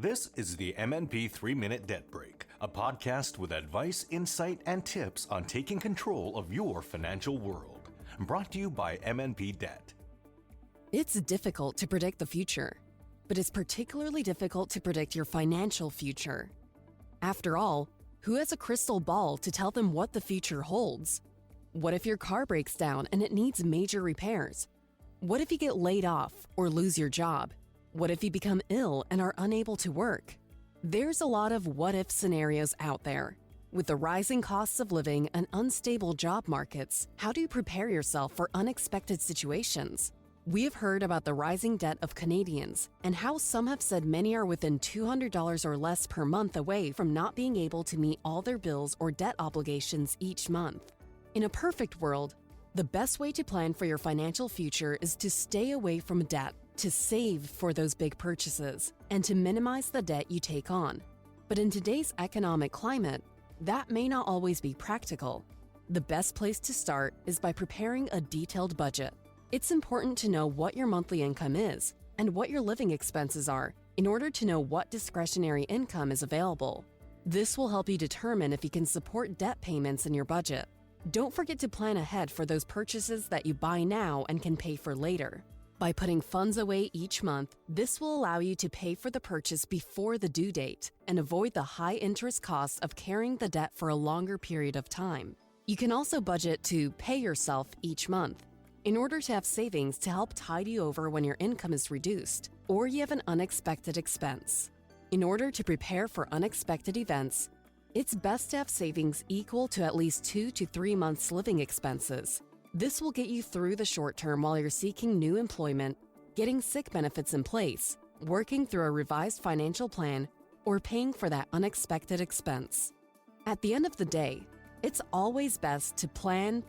This is the MNP 3-Minute Debt Break, a podcast with advice, insight, and tips on taking control of your financial world. Brought to you by MNP Debt. It's difficult to predict the future, but it's particularly difficult to predict your financial future. After all, who has a crystal ball to tell them what the future holds? What if your car breaks down and it needs major repairs? What if you get laid off or lose your job? What if you become ill and are unable to work? There's a lot of what-if scenarios out there. With the rising costs of living and unstable job markets, how do you prepare yourself for unexpected situations? We have heard about the rising debt of Canadians and how some have said many are within $200 or less per month away from not being able to meet all their bills or debt obligations each month. In a perfect world, the best way to plan for your financial future is to stay away from debt, to save for those big purchases, and to minimize the debt you take on. But in today's economic climate, that may not always be practical. The best place to start is by preparing a detailed budget. It's important to know what your monthly income is and what your living expenses are in order to know what discretionary income is available. This will help you determine if you can support debt payments in your budget. Don't forget to plan ahead for those purchases that you buy now and can pay for later. By putting funds away each month, this will allow you to pay for the purchase before the due date and avoid the high interest costs of carrying the debt for a longer period of time. You can also budget to pay yourself each month in order to have savings to help tide you over when your income is reduced or you have an unexpected expense. In order to prepare for unexpected events, it's best to have savings equal to at least 2 to 3 months' living expenses. This will get you through the short term while you're seeking new employment, getting sick benefits in place, working through a revised financial plan, or paying for that unexpected expense. At the end of the day, it's always best to plan.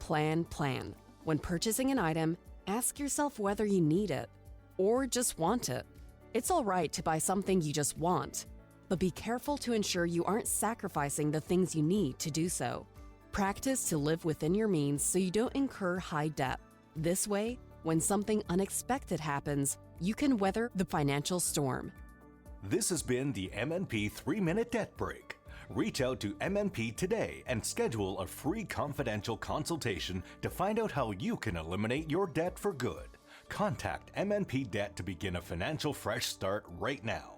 When purchasing an item, ask yourself whether you need it or just want it. It's all right to buy something you just want, but be careful to ensure you aren't sacrificing the things you need to do so. Practice to live within your means so you don't incur high debt. This way, when something unexpected happens, you can weather the financial storm. This has been the MNP 3-Minute Debt Break. Reach out to MNP today and schedule a free confidential consultation to find out how you can eliminate your debt for good. Contact MNP Debt to begin a financial fresh start right now.